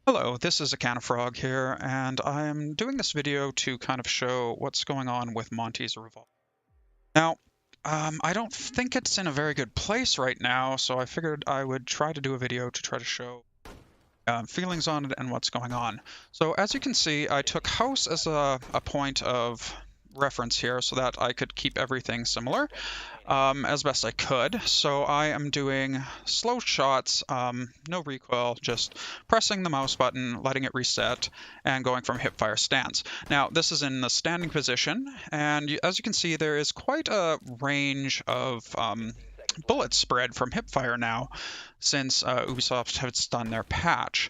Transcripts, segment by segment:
Hello, this is a can of frog here, and I am doing this video to kind of show what's going on with Monty's revolver. Now, I don't think it's in a very good place right now, so I figured I would try to do a video to try to show feelings on it and what's going on. So as you can see, I took house as a point of reference here so that I could keep everything similar as best I could. So I am doing slow shots, no recoil, just pressing the mouse button, letting it reset, and going from hipfire stance. Now, this is in the standing position, and as you can see, there is quite a range of bullet spread from hipfire now since Ubisoft has done their patch.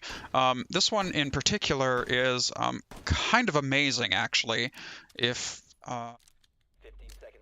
This one in particular is kind of amazing, actually, if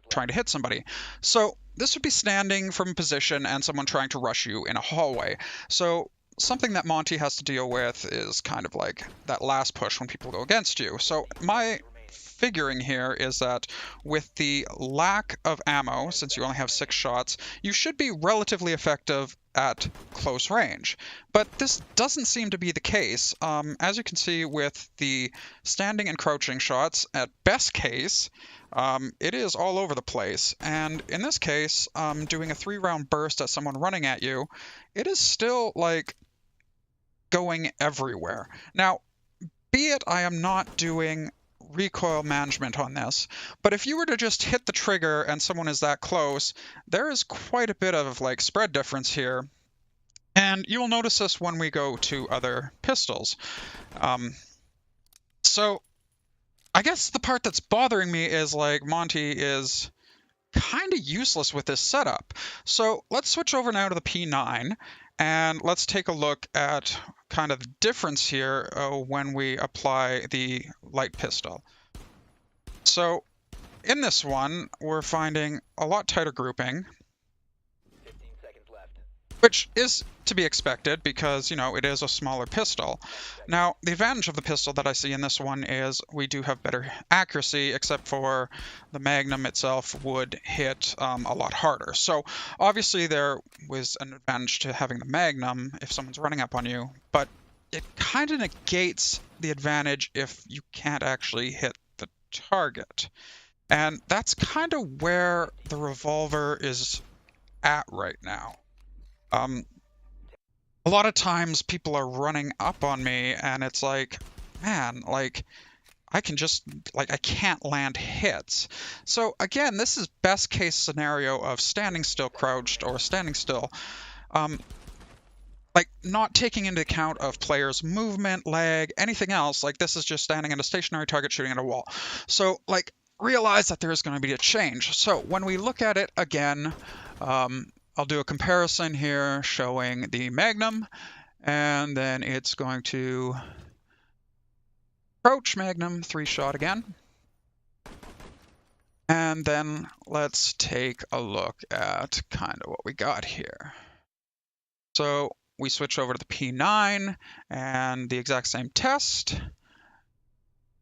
trying to hit somebody. So this would be standing from a position and someone trying to rush you in a hallway. So something that Monty has to deal with is kind of like that last push when people go against you. So my figuring here is that with the lack of ammo, since you only have 6 shots, you should be relatively effective at close range. But this doesn't seem to be the case. As you can see with the standing and crouching shots, at best case, it is all over the place. And in this case, doing a 3-round burst at someone running at you, it is still like going everywhere. Now, be it I am not doing recoil management on this, but if you were to just hit the trigger and someone is that close, there is quite a bit of like spread difference here. And you'll notice this when we go to other pistols. So I guess the part that's bothering me is like Monty is kind of useless with this setup. So let's switch over now to the P9 and let's take a look at kind of the difference here when we apply the light pistol. So in this one, we're finding a lot tighter grouping, 15 seconds left. which is to be expected because, you know, it is a smaller pistol. Now, the advantage of the pistol that I see in this one is we do have better accuracy, except for the Magnum itself would hit a lot harder. So obviously there was an advantage to having the Magnum if someone's running up on you, but it kind of negates the advantage if you can't actually hit the target. And that's kind of where the revolver is at right now. A lot of times people are running up on me and it's like, man, like I can't land hits. So again, this is best case scenario of standing still crouched or standing still, like not taking into account of players' movement, lag, anything else. Like this is just standing at a stationary target shooting at a wall. So like realize that there is going to be a change. So when we look at it again, I'll do a comparison here showing the Magnum, and then it's going to approach Magnum 3-shot again. And then let's take a look at kind of what we got here. So we switch over to the P9 and the exact same test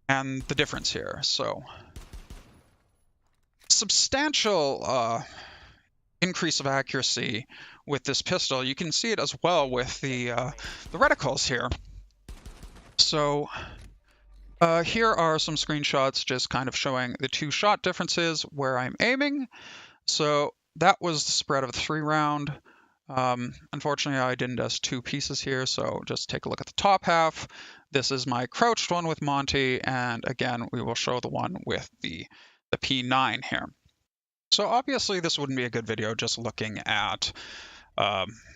and the difference here. So substantial increase of accuracy with this pistol. You can see it as well with the reticles here. So here are some screenshots just kind of showing the 2 shot differences where I'm aiming. So that was the spread of the 3-round. Unfortunately, I didn't do 2 pieces here, so just take a look at the top half. This is my crouched one with Monty, and again, we will show the one with the P9 here. So obviously this wouldn't be a good video just looking at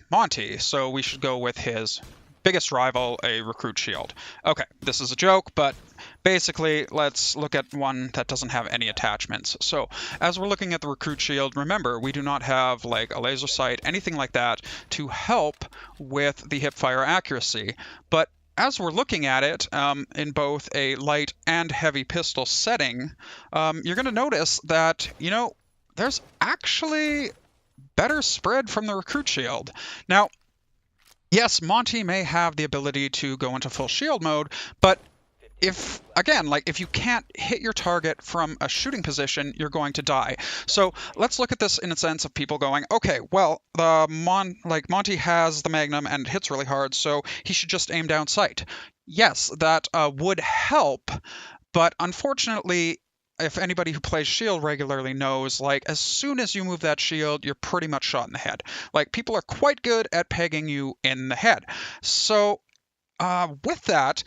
Monty, so we should go with his biggest rival, a recruit shield. Okay, this is a joke, but basically let's look at one that doesn't have any attachments. So as we're looking at the recruit shield, remember we do not have like a laser sight, anything like that to help with the hipfire accuracy, but as we're looking at it in both a light and heavy pistol setting, you're going to notice that, you know, there's actually better spread from the recruit shield. Now, yes, Monty may have the ability to go into full shield mode, but if, again, like if you can't hit your target from a shooting position, you're going to die. So let's look at this in a sense of people going, okay, well, Monty has the Magnum and hits really hard, so he should just aim down sight. Yes, that would help, but unfortunately, if anybody who plays shield regularly knows, like as soon as you move that shield, you're pretty much shot in the head. Like people are quite good at pegging you in the head. So with that,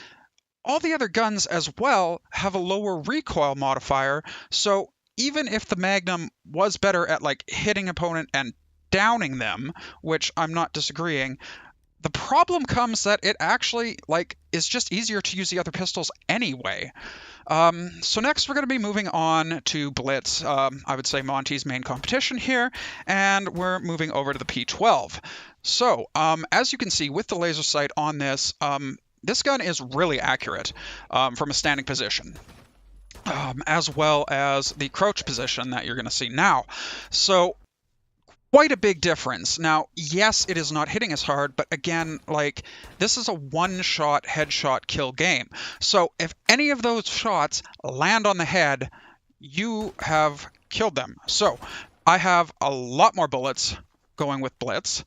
all the other guns as well have a lower recoil modifier. So even if the Magnum was better at like hitting opponent and downing them, which I'm not disagreeing, the problem comes that it actually like is just easier to use the other pistols anyway. So next we're going to be moving on to Blitz, I would say Monty's main competition here, and we're moving over to the P12. So as you can see with the laser sight on this, this gun is really accurate from a standing position. As well as the crouch position that you're going to see now. So quite a big difference. Now, yes, it is not hitting as hard, but again, like this is a one-shot headshot kill game. So if any of those shots land on the head, you have killed them. So I have a lot more bullets going with Blitz,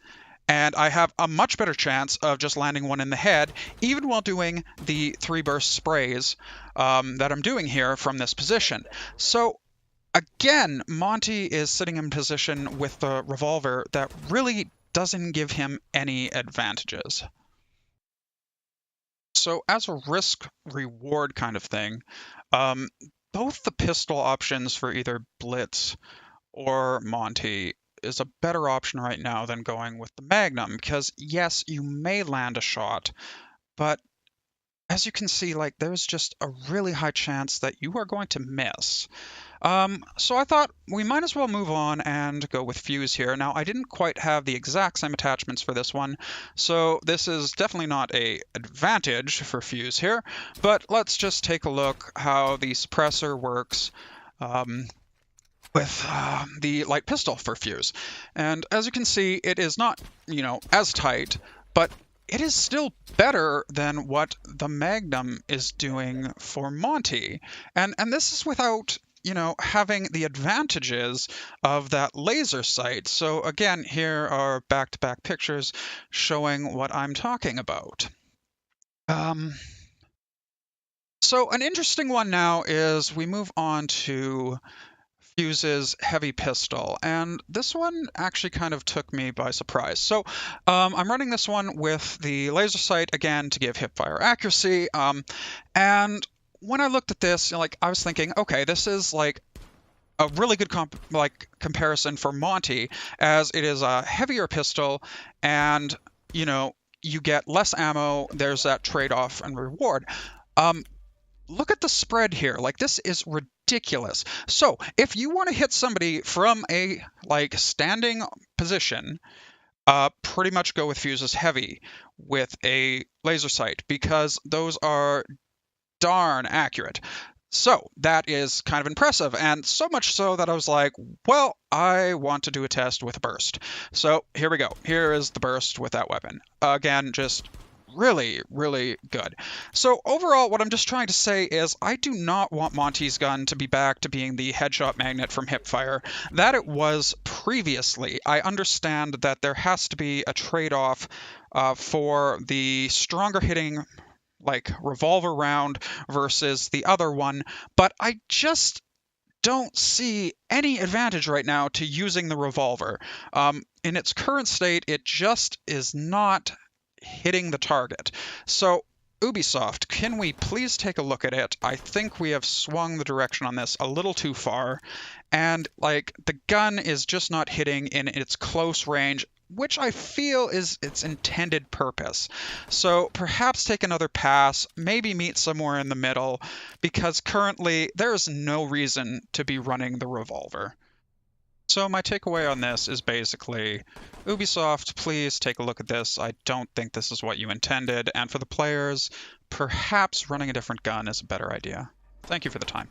and I have a much better chance of just landing one in the head, even while doing the 3-burst sprays that I'm doing here from this position. So again, Monty is sitting in position with the revolver that really doesn't give him any advantages. So as a risk-reward kind of thing, both the pistol options for either Blitz or Monty is a better option right now than going with the Magnum, because yes, you may land a shot, but as you can see, like there's just a really high chance that you are going to miss. So I thought we might as well move on and go with Fuse here. Now, I didn't quite have the exact same attachments for this one, so this is definitely not an advantage for Fuse here, but let's just take a look how the suppressor works with the light pistol for Fuse. And as you can see, it is not, as tight, but it is still better than what the Magnum is doing for Monty. And this is without having the advantages of that laser sight. So again, here are back-to-back pictures showing what I'm talking about. So an interesting one now is we move on to Fuse's heavy pistol, and this one actually kind of took me by surprise. So I'm running this one with the laser sight again to give hipfire accuracy, and when I looked at this, I was thinking, okay, this is like a really good comparison for Monty, as it is a heavier pistol, and you get less ammo. There's that trade-off and reward. Look at the spread here. Like, this is ridiculous. So if you want to hit somebody from a standing position, pretty much go with Fuse's heavy with a laser sight, because those are darn accurate. So that is kind of impressive, and so much so that I was like, well, I want to do a test with a burst. So here we go. Here is the burst with that weapon. Again, just really, really good. So overall, what I'm just trying to say is I do not want Monty's gun to be back to being the headshot magnet from hipfire that it was previously. I understand that there has to be a trade-off for the stronger hitting revolver round versus the other one, but I just don't see any advantage right now to using the revolver. In its current state, it just is not hitting the target. So Ubisoft, can we please take a look at it? I think we have swung the direction on this a little too far, and the gun is just not hitting in its close range, which I feel is its intended purpose. So perhaps take another pass, maybe meet somewhere in the middle, because currently there is no reason to be running the revolver. So my takeaway on this is basically, Ubisoft, please take a look at this. I don't think this is what you intended, and for the players, perhaps running a different gun is a better idea. Thank you for the time.